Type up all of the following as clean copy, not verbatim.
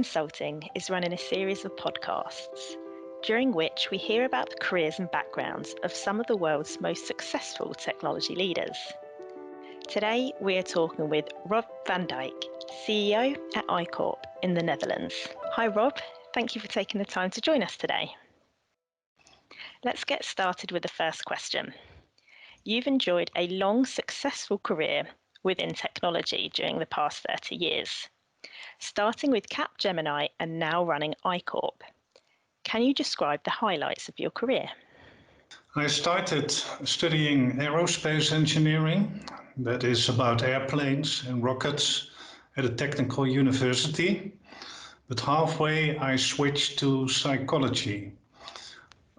Consulting is running a series of podcasts, during which we hear about the careers and backgrounds of some of the world's most successful technology leaders. Today, we are talking with Rob van Dijk, CEO at icorp in the Netherlands. Hi, Rob. Thank you for taking the time to join us today. Let's get started with the first question. You've enjoyed a long, successful career within technology during the past 30 years, starting with Capgemini and now running icorp. Can you describe the highlights of your career? I started studying aerospace engineering, that is about airplanes and rockets, at a technical university. But halfway I switched to psychology.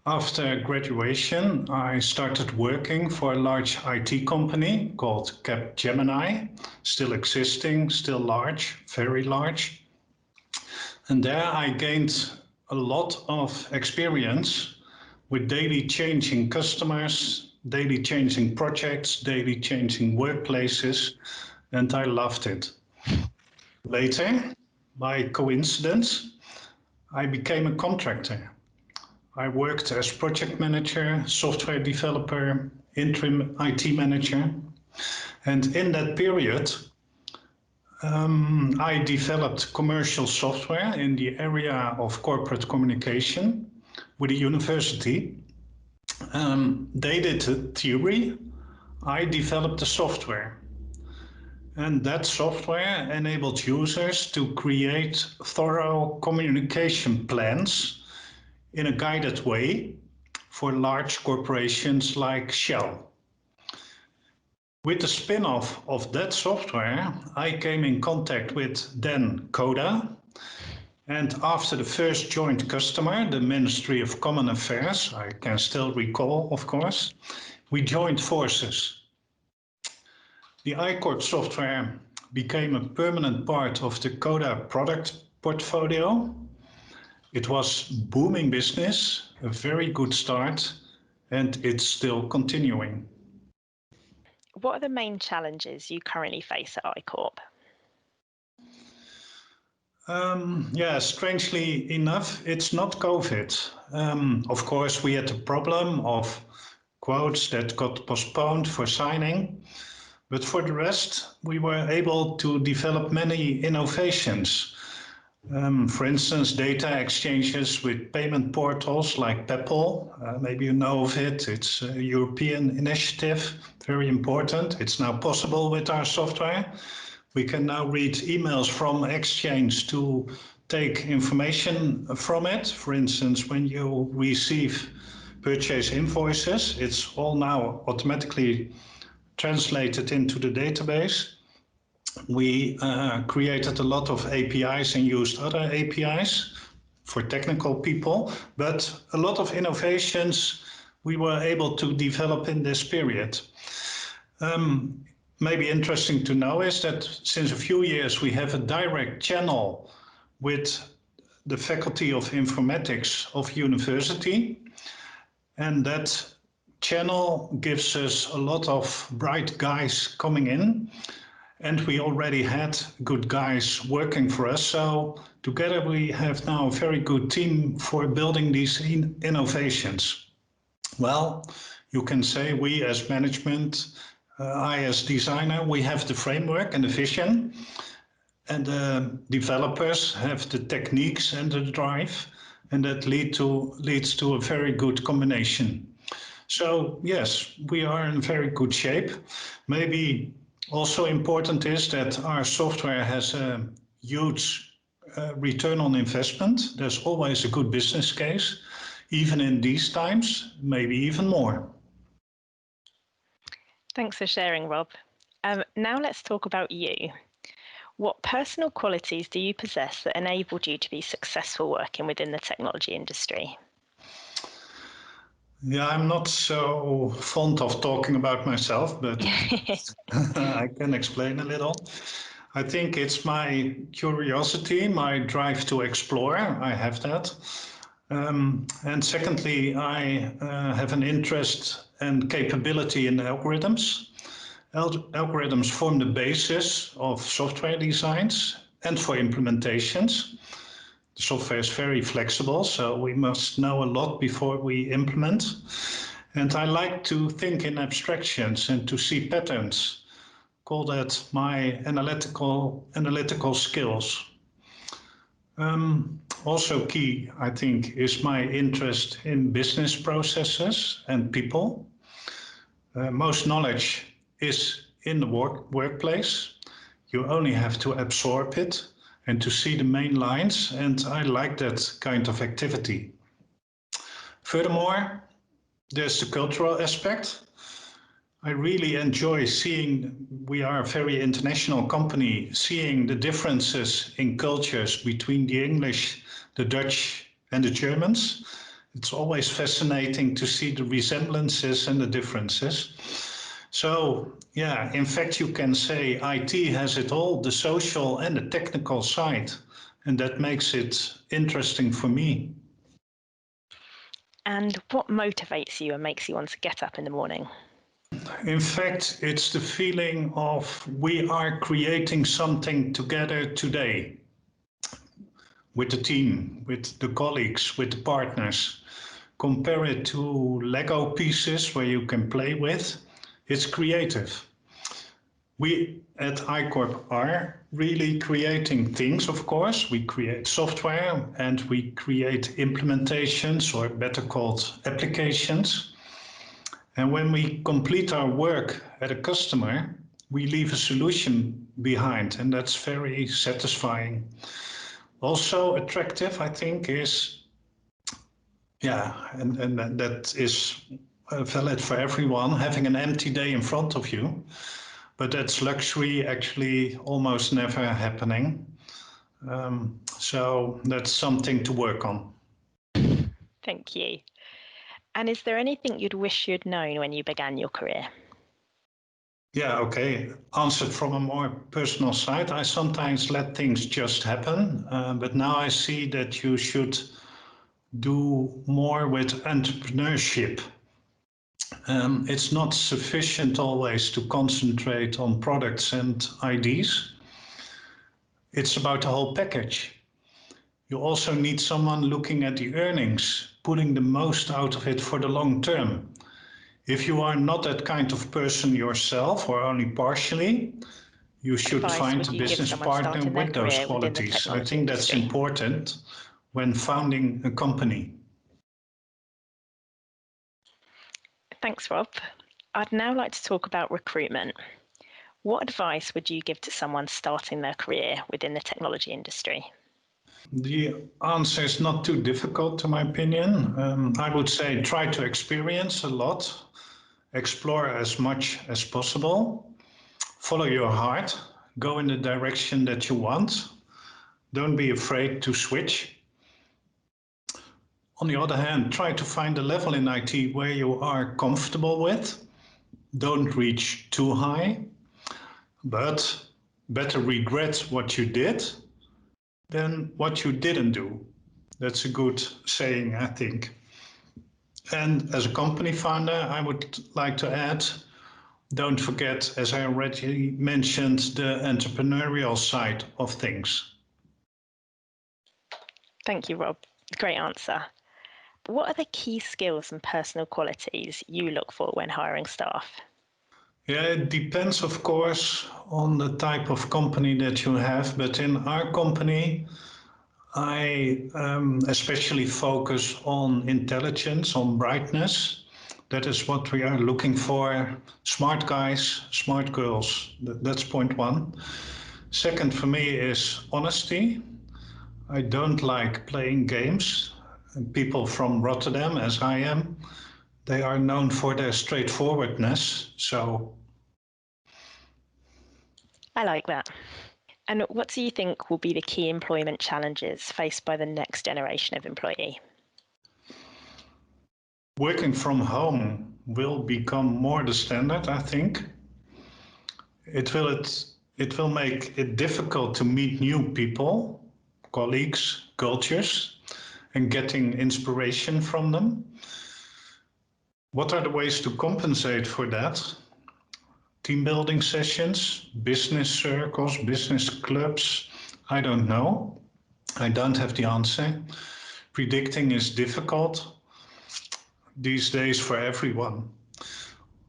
After graduation, I started working for a large IT company called Capgemini, still existing, still large, very large. And there I gained a lot of experience with daily changing customers, daily changing projects, daily changing workplaces, and I loved it. Later, by coincidence, I became a contractor. I worked as project manager, software developer, interim IT manager. And in that period, I developed commercial software in the area of corporate communication with a university. They did the theory, I developed the software. And that software enabled users to create thorough communication plans in a guided way for large corporations like Shell. With the spin-off of that software, I came in contact with then Coda, and after the first joint customer, the Ministry of Common Affairs, I can still recall, of course, we joined forces. The icorp software became a permanent part of the Coda product portfolio. It was booming business, a very good start, and it's still continuing. What are the main challenges you currently face at icorp? Strangely enough, it's not COVID. Of course, we had the problem of quotes that got postponed for signing, but for the rest, we were able to develop many innovations. For instance, data exchanges with payment portals like PayPal. Maybe you know of it. It's a European initiative, very important. It's now possible with our software. We can now read emails from Exchange to take information from it. For instance, when you receive purchase invoices, it's all now automatically translated into the database. We created a lot of APIs and used other APIs for technical people, but a lot of innovations we were able to develop in this period. Maybe interesting to know is that since a few years we have a direct channel with the Faculty of Informatics of university, and that channel gives us a lot of bright guys coming in. And we already had good guys working for us. So together we have now a very good team for building these innovations. Well, you can say we as management, I as designer, we have the framework and the vision. And the developers have the techniques and the drive. And that leads to a very good combination. So yes, we are in very good shape. Maybe also important is that our software has a huge return on investment. There's always a good business case, even in these times, maybe even more. Thanks for sharing, Rob. Now let's talk about you. What personal qualities do you possess that enabled you to be successful working within the technology industry? Yeah, I'm not so fond of talking about myself, but I can explain a little. I think it's my curiosity, my drive to explore. I have that. And secondly, I have an interest and capability in algorithms. Algorithms form the basis of software designs and for implementations. The software is very flexible, so we must know a lot before we implement. And I like to think in abstractions and to see patterns. Call that my analytical skills. Also key, I think, is my interest in business processes and people. Most knowledge is in the workplace. You only have to absorb it and to see the main lines, and I like that kind of activity. Furthermore, there's the cultural aspect. I really enjoy seeing, we are a very international company, seeing the differences in cultures between the English, the Dutch, and the Germans. It's always fascinating to see the resemblances and the differences. So, yeah, in fact, you can say IT has it all, the social and the technical side, and that makes it interesting for me. And what motivates you and makes you want to get up in the morning? In fact, it's the feeling of we are creating something together today with the team, with the colleagues, with the partners. Compare it to Lego pieces where you can play with. It's creative. We at icorp are really creating things, of course. We create software and we create implementations, or better called applications. And when we complete our work at a customer, we leave a solution behind, and that's very satisfying. Also attractive, I think, is, and that is valid for everyone, having an empty day in front of you. But that's luxury actually almost never happening. So that's something to work on. Thank you. And is there anything you'd wish you'd known when you began your career? Yeah, okay. Answered from a more personal side. I sometimes let things just happen, but now I see that you should do more with entrepreneurship. It's not sufficient always to concentrate on products and ideas. It's about the whole package. You also need someone looking at the earnings, putting the most out of it for the long term. If you are not that kind of person yourself, or only partially, you should find a business partner with those qualities. I think that's important when founding a company. Thanks, Rob. I'd now like to talk about recruitment. What advice would you give to someone starting their career within the technology industry? The answer is not too difficult, to my opinion. I would say try to experience a lot, explore as much as possible, follow your heart, go in the direction that you want. Don't be afraid to switch. On the other hand, try to find a level in IT where you are comfortable with. Don't reach too high, but better regret what you did than what you didn't do. That's a good saying, I think. And as a company founder, I would like to add, don't forget, as I already mentioned, the entrepreneurial side of things. Thank you, Rob. Great answer. What are the key skills and personal qualities you look for when hiring staff? Yeah, it depends, of course, on the type of company that you have. But in our company, I especially focus on intelligence, on brightness. That is what we are looking for. Smart guys, smart girls. That's point one. Second for me is honesty. I don't like playing games. People from Rotterdam, as I am, they are known for their straightforwardness. So I like that. And what do you think will be the key employment challenges faced by the next generation of employee? Working from home will become more the standard, I think. It will make it difficult to meet new people, colleagues, cultures, and getting inspiration from them. What are the ways to compensate for that? Team building sessions, business circles, business clubs, I don't know. I don't have the answer. Predicting is difficult these days for everyone.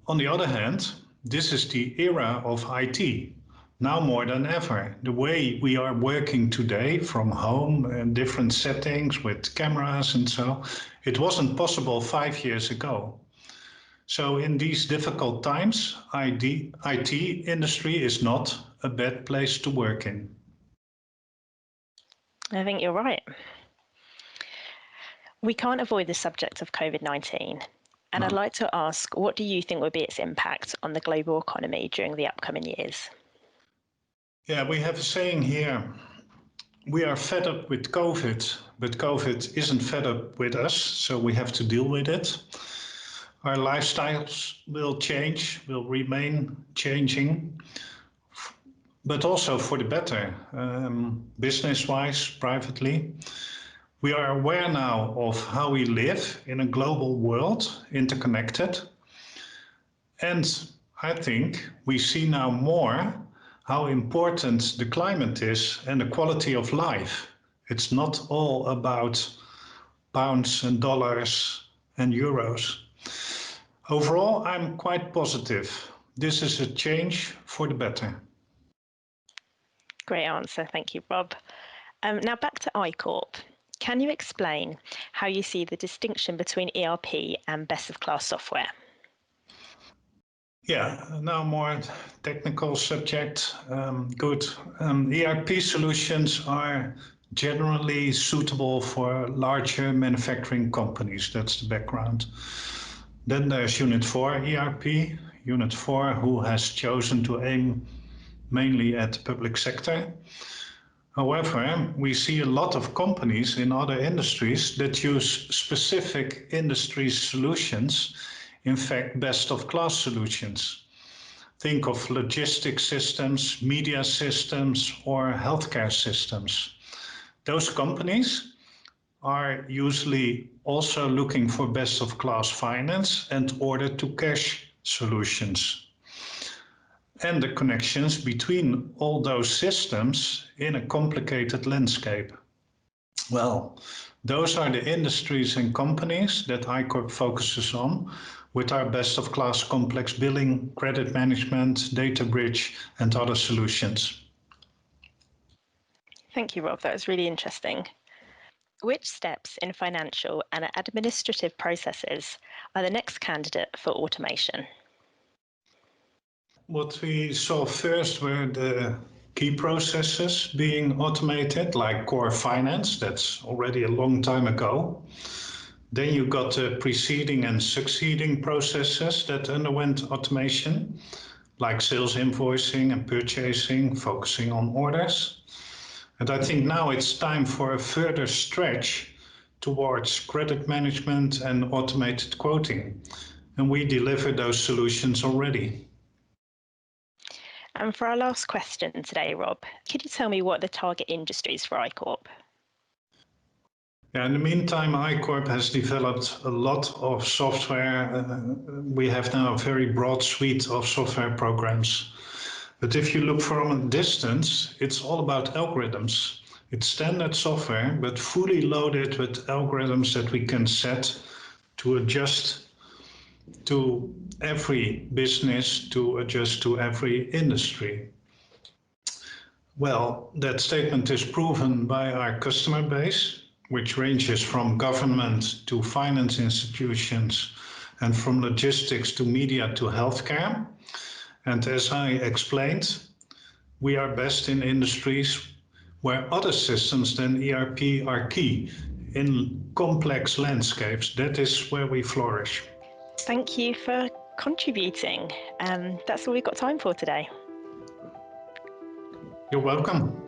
On the other hand, this is the era of IT. Now more than ever, the way we are working today from home and different settings with cameras and so, it wasn't possible 5 years ago. So in these difficult times, IT industry is not a bad place to work in. I think you're right. We can't avoid the subject of COVID-19, and No. I'd like to ask, what do you think will be its impact on the global economy during the upcoming years? Yeah, we have a saying here, we are fed up with COVID, but COVID isn't fed up with us, so we have to deal with it. Our lifestyles will change, will remain changing, but also for the better, business-wise, privately. We are aware now of how we live in a global world, interconnected. And I think we see now more how important the climate is and the quality of life. It's not all about pounds and dollars and euros. Overall, I'm quite positive. This is a change for the better. Great answer. Thank you, Rob. Now back to icorp. Can you explain how you see the distinction between ERP and best-of-class software? Yeah, now more technical subject. Good. ERP solutions are generally suitable for larger manufacturing companies. That's the background. Then there's Unit 4 ERP, Unit 4 who has chosen to aim mainly at the public sector. However, we see a lot of companies in other industries that use specific industry solutions, in fact, best-of-class solutions. Think of logistics systems, media systems, or healthcare systems. Those companies are usually also looking for best-of-class finance and order-to-cash solutions, and the connections between all those systems in a complicated landscape. Well, those are the industries and companies that icorp focuses on with our best-of-class complex billing, credit management, data bridge, and other solutions. Thank you, Rob. That was really interesting. Which steps in financial and administrative processes are the next candidate for automation? What we saw first were the key processes being automated, like core finance. That's already a long time ago. Then you got the preceding and succeeding processes that underwent automation, like sales invoicing and purchasing, focusing on orders. And I think now it's time for a further stretch towards credit management and automated quoting. And we deliver those solutions already. And for our last question today, Rob, could you tell me what the target industries for icorp? Yeah, in the meantime, icorp has developed a lot of software. We have now a very broad suite of software programs. But if you look from a distance, it's all about algorithms. It's standard software, but fully loaded with algorithms that we can set to adjust to every business, to adjust to every industry. Well, that statement is proven by our customer base, which ranges from government to finance institutions and from logistics to media to healthcare. And as I explained, we are best in industries where other systems than ERP are key. In complex landscapes, that is where we flourish. Thank you for contributing. That's all we've got time for today. You're welcome.